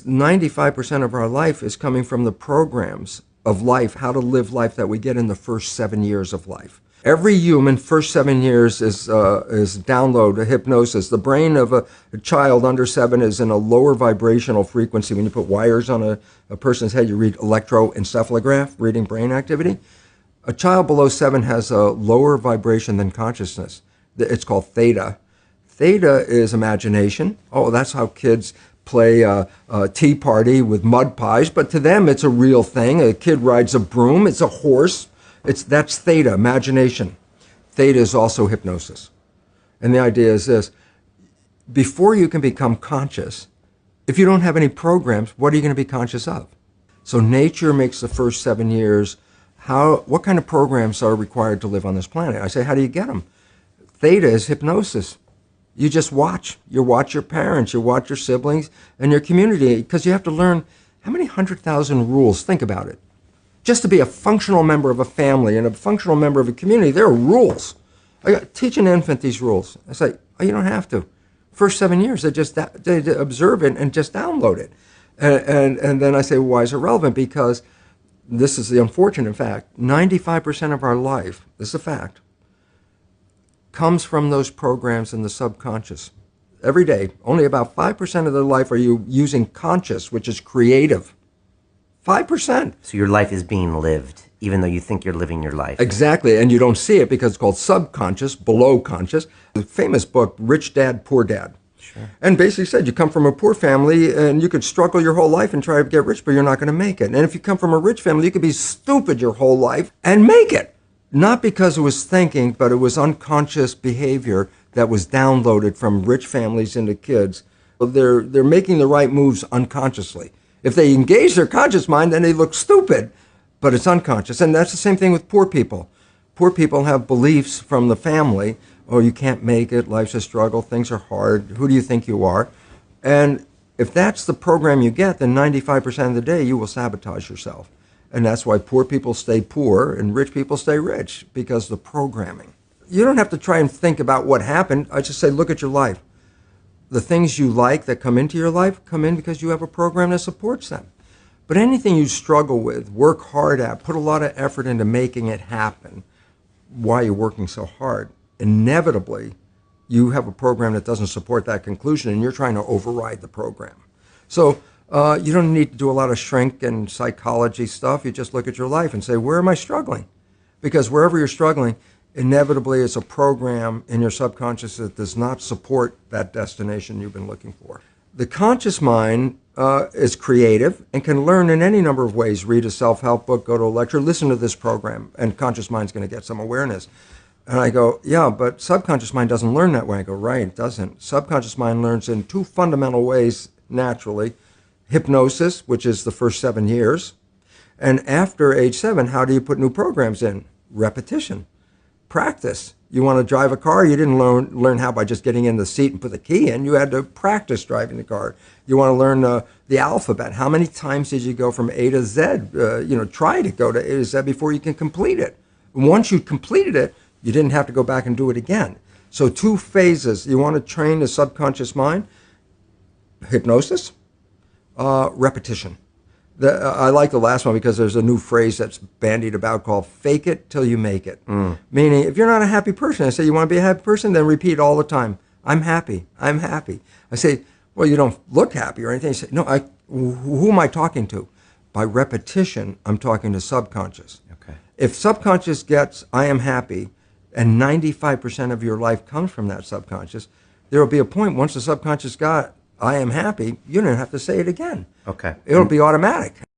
95% of our life is coming from the programs of life, how to live life that we get in the first 7 years of life. Every human, first 7 years is download, a hypnosis. The brain of a child under 7 is in a lower vibrational frequency. When you put wires on a person's head, you read electroencephalograph, reading brain activity. A child below 7 has a lower vibration than consciousness. It's called theta. Theta is imagination. Oh, that's how kids play a tea party with mud pies, but to them it's a real thing. A kid rides a broom, it's a horse. That's theta, imagination. Theta is also hypnosis. And the idea is this: before you can become conscious, if you don't have any programs, what are you going to be conscious of? So nature makes the first 7 years. What kind of programs are required to live on this planet? I say, how do you get them? Theta is hypnosis. You just watch. You watch your parents, you watch your siblings, and your community, because you have to learn how many 100,000 rules. Think about it. Just to be a functional member of a family and a functional member of a community, there are rules. Teach an infant these rules. I say, oh, you don't have to. First 7 years, they observe it and just download it. And then I say, well, why is it relevant? Because this is the unfortunate fact. 95% of our life, this is a fact, comes from those programs in the subconscious. Every day, only about 5% of their life are you using conscious, which is creative. 5%. So your life is being lived, even though you think you're living your life. Exactly, and you don't see it because it's called subconscious, below conscious. The famous book, Rich Dad, Poor Dad. Sure. And basically said you come from a poor family and you could struggle your whole life and try to get rich, but you're not going to make it. And if you come from a rich family, you could be stupid your whole life and make it. Not because it was thinking, but it was unconscious behavior that was downloaded from rich families into kids. They're making the right moves unconsciously. If they engage their conscious mind, then they look stupid, but it's unconscious. And that's the same thing with poor people. Poor people have beliefs from the family. Oh, you can't make it. Life's a struggle. Things are hard. Who do you think you are? And if that's the program you get, then 95% of the day you will sabotage yourself. And that's why poor people stay poor and rich people stay rich, because of the programming. You don't have to try and think about what happened. I just say, look at your life. The things you like that come into your life come in because you have a program that supports them. But anything you struggle with, work hard at, put a lot of effort into making it happen, why you're working so hard, inevitably you have a program that doesn't support that conclusion and you're trying to override the program. So you don't need to do a lot of shrink and psychology stuff. You just look at your life and say, where am I struggling? Because wherever you're struggling, inevitably it's a program in your subconscious that does not support that destination you've been looking for. The conscious mind is creative and can learn in any number of ways. Read a self-help book, go to a lecture, listen to this program, and conscious mind's going to get some awareness. And I go, yeah, but subconscious mind doesn't learn that way. I go, right, it doesn't. Subconscious mind learns in two fundamental ways naturally. Hypnosis, which is the first 7 years. And after age 7, how do you put new programs in? Repetition. Practice. You want to drive a car, you didn't learn how by just getting in the seat and put the key in. You had to practice driving the car. You want to learn the alphabet. How many times did you go from A to Z? Try to go to A to Z before you can complete it. And once you completed it, you didn't have to go back and do it again. So 2 phases. You want to train the subconscious mind. Hypnosis, repetition. I like the last one because there's a new phrase that's bandied about called fake it till you make it. Meaning, if you're not a happy person, I say, you want to be a happy person? Then repeat all the time, I'm happy, I'm happy. I say, well, you don't look happy or anything. I say, no, who am I talking to? By repetition, I'm talking to subconscious. Okay. If subconscious gets, I am happy, and 95% of your life comes from that subconscious, there will be a point once the subconscious got, I am happy, you don't have to say it again. Okay. It'll be automatic.